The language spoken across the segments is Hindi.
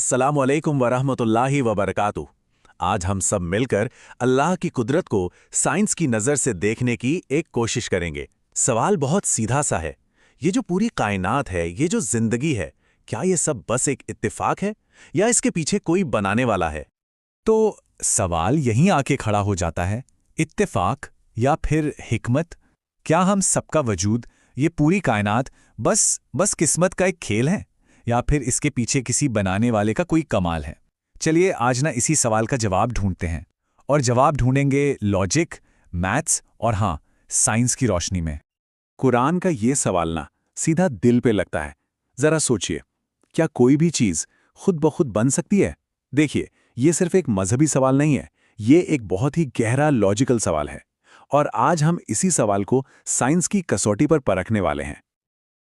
अस्सलामु अलैकुम वरहमतुल्लाहि वबरकातुह। आज हम सब मिलकर अल्लाह की कुदरत को साइंस की नज़र से देखने की एक कोशिश करेंगे। सवाल बहुत सीधा सा है, ये जो पूरी कायनात है, ये जो जिंदगी है, क्या ये सब बस एक इत्तेफाक है या इसके पीछे कोई बनाने वाला है? तो सवाल यहीं आके खड़ा हो जाता है, इत्तेफाक या फिर हिकमत? क्या हम सबका वजूद, ये पूरी कायनात बस किस्मत का एक खेल है, या फिर इसके पीछे किसी बनाने वाले का कोई कमाल है? चलिए आज ना इसी सवाल का जवाब ढूंढते हैं, और जवाब ढूंढेंगे लॉजिक, मैथ्स और हाँ, साइंस की रोशनी में। कुरान का ये सवाल ना सीधा दिल पे लगता है। जरा सोचिए, क्या कोई भी चीज खुद ब खुद बन सकती है? देखिए, ये सिर्फ एक मजहबी सवाल नहीं है, ये एक बहुत ही गहरा लॉजिकल सवाल है। और आज हम इसी सवाल को साइंस की कसौटी पर परखने वाले हैं।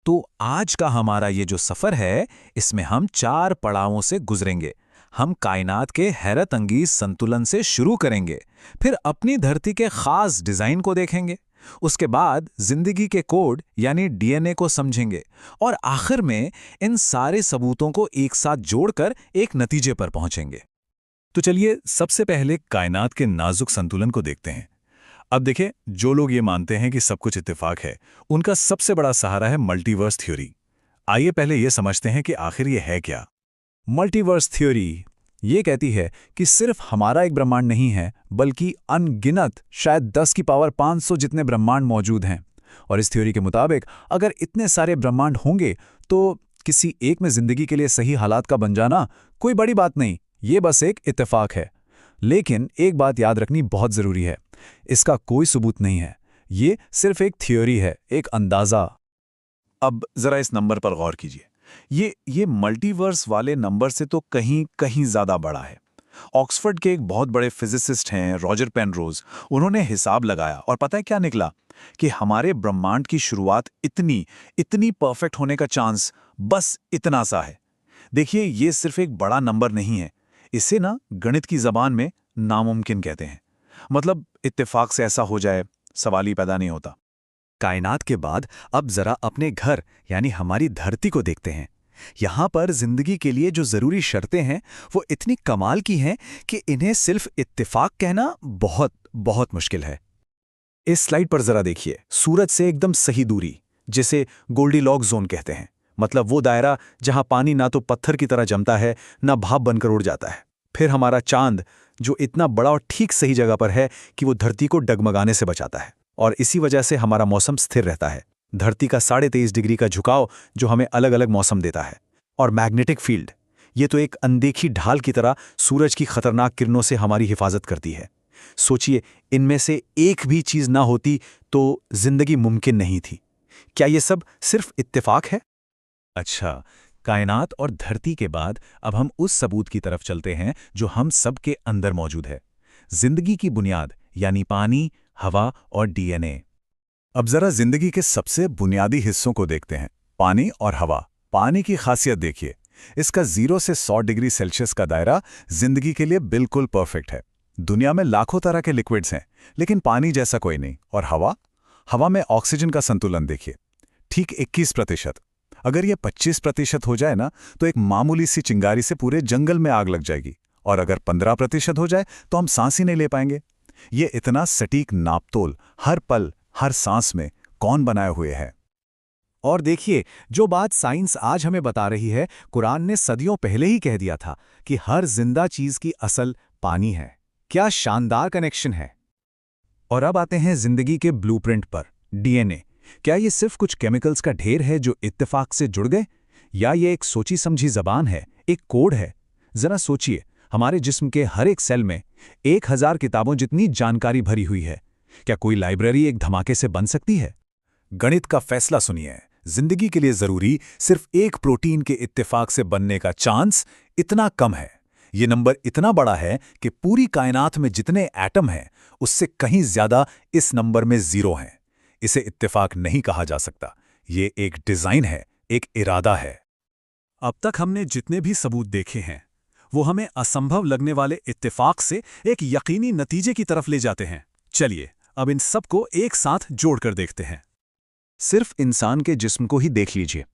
तो आज का हमारा ये जो सफ़र है, इसमें हम 4 पड़ावों से गुजरेंगे। हम कायनात के हैरत अंगीज संतुलन से शुरू करेंगे, फिर अपनी धरती के खास डिज़ाइन को देखेंगे, उसके बाद जिंदगी के कोड यानी डीएनए को समझेंगे, और आखिर में इन सारे सबूतों को एक साथ जोड़कर एक नतीजे पर पहुंचेंगे। तो चलिए सबसे पहले कायनात के नाजुक संतुलन को देखते हैं। अब देखिए, जो लोग ये मानते हैं कि सब कुछ इत्तेफाक है, उनका सबसे बड़ा सहारा है मल्टीवर्स थ्योरी। आइए पहले ये समझते हैं कि आखिर ये है क्या। मल्टीवर्स थ्योरी ये कहती है कि सिर्फ हमारा एक ब्रह्मांड नहीं है, बल्कि अनगिनत, शायद 10 की पावर 500 जितने ब्रह्मांड मौजूद हैं। और इस थ्योरी के मुताबिक अगर इतने सारे ब्रह्मांड होंगे तो किसी एक में जिंदगी के लिए सही हालात का बन जाना कोई बड़ी बात नहीं, ये बस एक इत्तेफाक है। लेकिन एक बात याद रखनी बहुत ज़रूरी है, इसका कोई सबूत नहीं है, ये सिर्फ एक थ्योरी है, एक अंदाज़ा। अब जरा इस नंबर पर गौर कीजिए। ये मल्टीवर्स वाले नंबर से तो कहीं कहीं ज्यादा बड़ा है। ऑक्सफोर्ड के एक बहुत बड़े फिजिसिस्ट हैं रॉजर पेनरोज, उन्होंने हिसाब लगाया और पता है क्या निकला? कि हमारे ब्रह्मांड की शुरुआत इतनी इतनी परफेक्ट होने का चांस बस इतना सा है। देखिए, ये सिर्फ एक बड़ा नंबर नहीं है, इसे ना गणित की जबान में नामुमकिन कहते हैं। मतलब इत्तेफाक से ऐसा हो जाए, सवाल ही पैदा नहीं होता। कायनात के बाद अब जरा अपने घर यानी हमारी धरती को देखते हैं। यहाँ पर जिंदगी के लिए जो जरूरी शर्तें हैं वो इतनी कमाल की हैं कि इन्हें सिर्फ इत्तेफाक कहना बहुत बहुत मुश्किल है। इस स्लाइड पर जरा देखिए, सूरज से एकदम सही दूरी, जिसे गोल्डीलॉक्स जोन कहते हैं। मतलब वो दायरा जहां पानी ना तो पत्थर की तरह जमता है, ना भाप बनकर उड़ जाता है। फिर हमारा चांद, जो इतना बड़ा और ठीक सही जगह पर है कि वो धरती को डगमगाने से बचाता है, और इसी वजह से हमारा मौसम स्थिर रहता है। धरती का 23.5 डिग्री का झुकाव जो हमें अलग अलग मौसम देता है। और मैग्नेटिक फील्ड, ये तो एक अनदेखी ढाल की तरह सूरज की खतरनाक किरणों से हमारी हिफाजत करती है। सोचिए, इनमें से एक भी चीज ना होती तो जिंदगी मुमकिन नहीं थी। क्या ये सब सिर्फ इत्तेफाक है? अच्छा, कायनात और धरती के बाद अब हम उस सबूत की तरफ चलते हैं जो हम सब के अंदर मौजूद है, जिंदगी की बुनियाद यानी पानी, हवा और डीएनए। अब जरा जिंदगी के सबसे बुनियादी हिस्सों को देखते हैं, पानी और हवा। पानी की खासियत देखिए, इसका 0 से 100 डिग्री सेल्सियस का दायरा जिंदगी के लिए बिल्कुल परफेक्ट है। दुनिया में लाखों तरह के लिक्विड्स हैं, लेकिन पानी जैसा कोई नहीं। और हवा में ऑक्सीजन का संतुलन देखिए, ठीक 21%। अगर ये 25% हो जाए ना, तो एक मामूली सी चिंगारी से पूरे जंगल में आग लग जाएगी। और अगर 15% हो जाए तो हम सांस ही नहीं ले पाएंगे। ये इतना सटीक नापतोल हर पल, हर सांस में कौन बनाए हुए है? और देखिए, जो बात साइंस आज हमें बता रही है, कुरान ने सदियों पहले ही कह दिया था कि हर जिंदा चीज की असल पानी है। क्या शानदार कनेक्शन है। और अब आते हैं जिंदगी के ब्लूप्रिंट पर, डीएनए। क्या ये सिर्फ कुछ केमिकल्स का ढेर है जो इत्तेफाक से जुड़ गए, या ये एक सोची समझी जबान है, एक कोड है? जरा सोचिए, हमारे जिस्म के हर एक सेल में 1000 किताबों जितनी जानकारी भरी हुई है। क्या कोई लाइब्रेरी एक धमाके से बन सकती है? गणित का फैसला सुनिए। जिंदगी के लिए जरूरी सिर्फ एक प्रोटीन के इत्तेफाक से बनने का चांस इतना कम है। ये नंबर इतना बड़ा है कि पूरी कायनात में जितने एटम हैं, उससे कहीं ज्यादा इस नंबर में 0 हैं। इसे इत्तेफाक नहीं कहा जा सकता, ये एक डिजाइन है, एक इरादा है। अब तक हमने जितने भी सबूत देखे हैं, वो हमें असंभव लगने वाले इत्तेफाक से एक यकीनी नतीजे की तरफ ले जाते हैं। चलिए अब इन सब को एक साथ जोड़कर देखते हैं। सिर्फ इंसान के जिस्म को ही देख लीजिए।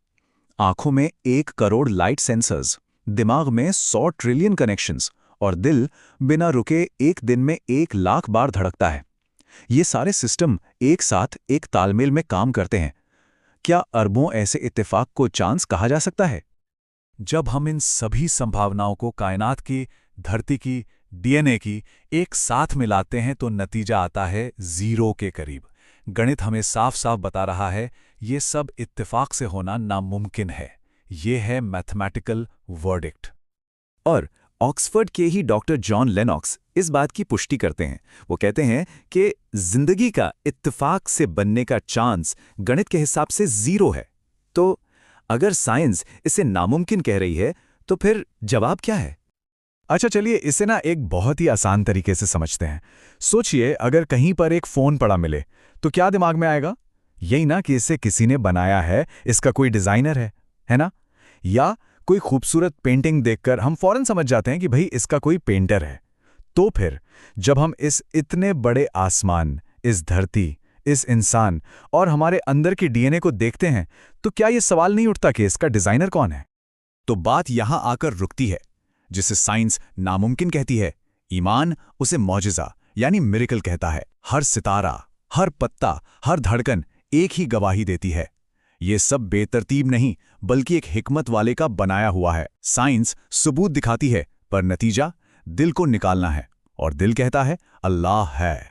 आंखों में 1 करोड़ लाइट सेंसर्स, दिमाग में 100 ट्रिलियन कनेक्शंस और दिल बिना रुके एक दिन में 1 लाख बार धड़कता है। ये सारे सिस्टम एक साथ एक तालमेल में काम करते हैं। क्या अरबों ऐसे इत्तेफाक को चांस कहा जा सकता है? जब हम इन सभी संभावनाओं को कायनात की, धरती की, डीएनए की एक साथ मिलाते हैं तो नतीजा आता है 0 के करीब। गणित हमें साफ साफ बता रहा है ये सब इत्तेफाक से होना नामुमकिन है। ये है मैथमेटिकल वर्डिक्ट। और ऑक्सफोर्ड के ही डॉक्टर जॉन लेनॉक्स इस बात की पुष्टि करते हैं। वो कहते हैं कि जिंदगी का इत्तेफाक से बनने का चांस गणित के हिसाब से 0 है। तो अगर साइंस इसे नामुमकिन कह रही है तो फिर जवाब क्या है? अच्छा, चलिए इसे ना एक बहुत ही आसान तरीके से समझते हैं। सोचिए, अगर कहीं पर एक फ़ोन पड़ा मिले तो क्या दिमाग में आएगा? यही ना कि इसे किसी ने बनाया है, इसका कोई डिज़ाइनर है ना? या कोई खूबसूरत पेंटिंग देखकर हम फौरन समझ जाते हैं कि भाई इसका कोई पेंटर है। तो फिर जब हम इस इतने बड़े आसमान, इस धरती, इस इंसान और हमारे अंदर की डीएनए को देखते हैं तो क्या ये सवाल नहीं उठता कि इसका डिज़ाइनर कौन है? तो बात यहां आकर रुकती है। जिसे साइंस नामुमकिन कहती है, ईमान उसे मौजिज़ा यानी मिरेकल कहता है। हर सितारा, हर पत्ता, हर धड़कन एक ही गवाही देती है। ये सब बेतरतीब नहीं बल्कि एक हिकमत वाले का बनाया हुआ है। साइंस सबूत दिखाती है पर नतीजा दिल को निकालना है, और दिल कहता है अल्लाह है।